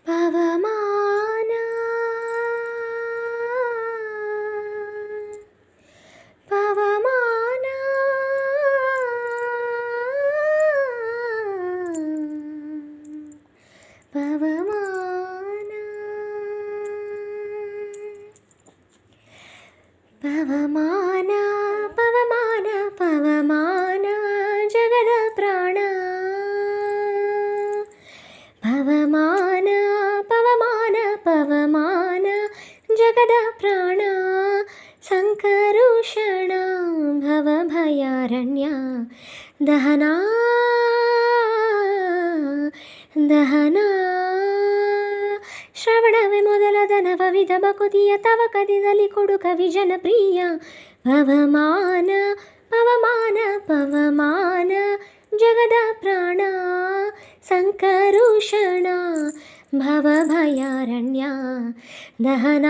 ಪವಮಾನ ಪವಮಾನ ಪವಮಾನ ಪವಮಾನ ಪವಮಾನ ಪವಮಾನ ಜಗದ ಪ್ರಾಣ ಪವಮಾನ ಪವಮಾನ ಪವಮಾನ ಜಗದ ಪ್ರಾಣ ಸಂಕರುಷಣ ಭವಭಯಾರಣ್ಯ ದಹನ ದಹನ ಶ್ರವಣವೇ ಮೊದಲದ ನವವಿಧ ಬಕುತಿಯ ತವ ಕದಿದಲ್ಲಿ ಕೊಡು ಕವಿ ಜನಪ್ರಿಯ ಪವಮಾನ ಪವಮಾನ ಪವಮಾನ ಜಗದ ಪ್ರಾಣ ಸಂಕರುಷಣ ಭವಭಯಾರಣ್ಯ ದಹನ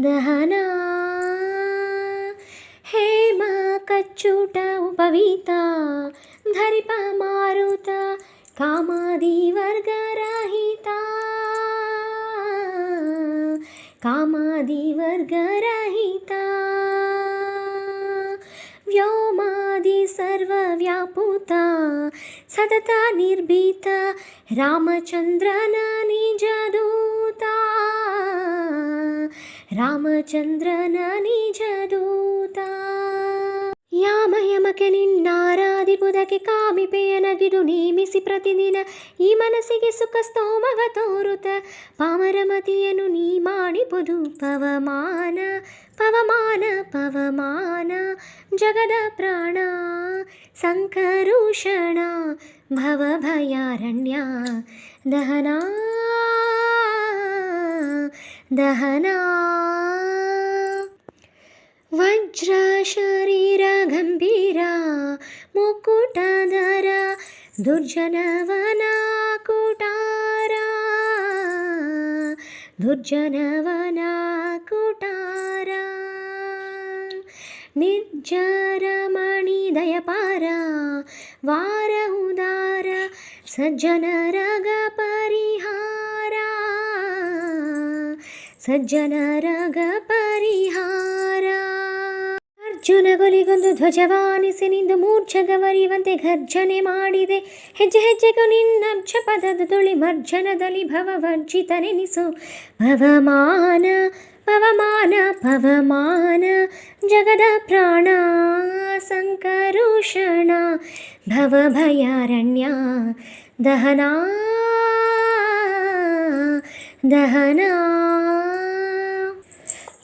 ದಹನ ಹೇಮ ಕಚ್ಚೂಟ ಉಪವೀತ ಧರಿಪ ಮಾರುತ ಕಾಮಾದಿ ವರ್ಗರಹಿತ ಕಾಮಾದಿ ವರ್ಗರಹಿತ ವ್ಯೋಮಾದಿ ಸರ್ವವ್ಯಾಪುತ ಸತತ ನಿರ್ಭೀತ ರಾಮಚಂದ್ರನ ನಿಜದೂತ ರಾಮಚಂದ್ರನ ನಿಜದೂತ ಯಾಮಯಮಕ್ಕೆ ನಿನ್ನಾರಾಧಿಪುದಕ್ಕೆ ಕಾಮಿಪೆಯನಗಿದು ನೇಮಿಸಿ ಪ್ರತಿದಿನ ಈ ಮನಸ್ಸಿಗೆ ಸುಖ ಸ್ತೋಮವ ತೋರುತ ಪಾಮರಮತಿಯನ್ನು ನೀ ಮಾಡಿಪುದು ಪವಮಾನ ಪವಮಾನ ಪವಮಾನ ಜಗದ ಪ್ರಾಣ ಸಂಕರುಷಣ ಭವಭಯಾರಣ್ಯ ದಹನ ದಹನ ವಜ್ರ ಶರೀರ ಗಂಭೀರ ಮುಕುಟಧರ ದುರ್ಜನವನ ಕೂಟಾರ ದುರ್ಜನವನ ಕೂಟಾರ ನಿರ್ಜರ ಮಣಿ ದಯಪಾರ ವಾರ ಉದಾರ ಸಜ್ಜನರಗ ಪರಿಹಾರ ಸಜ್ಜನರಗ ಪರಿಹಾರ ಅರ್ಜುನಗೊಲಿಗೊಂದು ಧ್ವಜವಾನಿಸಿ ನಿಂದು ಮೂರ್ಛಗವರಿವಂತೆ ಗರ್ಜನೆ ಮಾಡಿದೆ ಹೆಜ್ಜೆ ಹೆಜ್ಜೆಗೂ ನಿನ್ನಬ್ಜ ಪದದ ತುಳಿ ಮರ್ಜನದಲ್ಲಿ ಭವವರ್ಜಿತನೆನಿಸು ಪವಮಾನ ಪವಮಾನ ಪವಮಾನ ಜಗದ ಪ್ರಾಣ ಸಂಕರುಷಣ ಭವಭಯಾರಣ್ಯ ದಹನ ದಹನ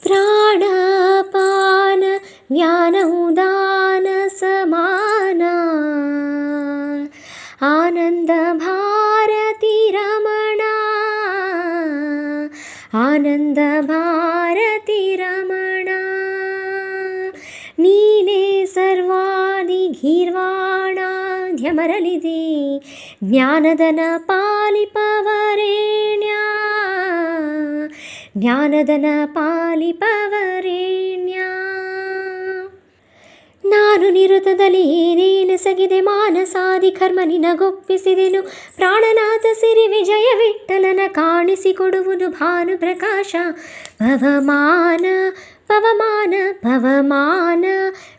ಪ್ರಾಣಪಾನ ವ್ಯಾನ ಉದಾನ ಸಮಾನ ಆನಂದ ಭಾರತಿ ರಮಣ ಆನಂದ ಭಾರತಿ ರಮಣ ನೀನೇ ಸರ್ವಾದಿ ಗೀರ್ವಾಣಾಧ್ಯಮರಲಿದೆ ಜ್ಞಾನದನ ಪಾಲಿಪವರೇಣ್ಯ ಜ್ಞಾನದನ ಪಾಲಿಪವರೇಣ್ಯ ನಾನು ನಿರುತದಲ್ಲಿ ಏನೇನೆಸಗಿದೆ ಮಾನಸಾದಿ ಕರ್ಮ ನಿನಗೊಪ್ಪಿಸಿದೆನು ಪ್ರಾಣನಾಥ ಸಿರಿ ವಿಜಯ ವಿಠಲನ ಕಾಣಿಸಿಕೊಡುವುದು ಭಾನುಪ್ರಕಾಶ ಪವಮಾನ ಪವಮಾನ ಪವಮಾನ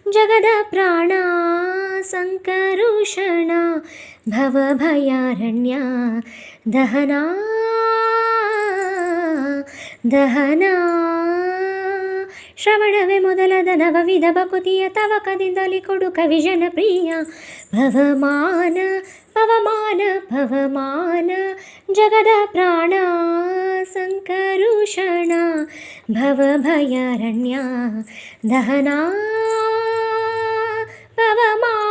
ಜಗದ ಪ್ರಾಣ ಸಂಕರುಷಣ ಭವಭಯಾರಣ್ಯ ದಹನ ದಹನ ಶ್ರವಣವೇ ಮೊದಲದ ನವವಿಧ ಬಕುತಿಯ ತವಕದಿಂದಲಿ ಕೊಡು ಕವಿ ಜನಪ್ರಿಯ ಪವಮಾನ ಪವಮಾನ ಪವಮಾನ ಜಗದ ಪ್ರಾಣ ಸಂಕರುಷಣ ಭವಭಯಾರಣ್ಯ ದಹನ ಪವಮಾನ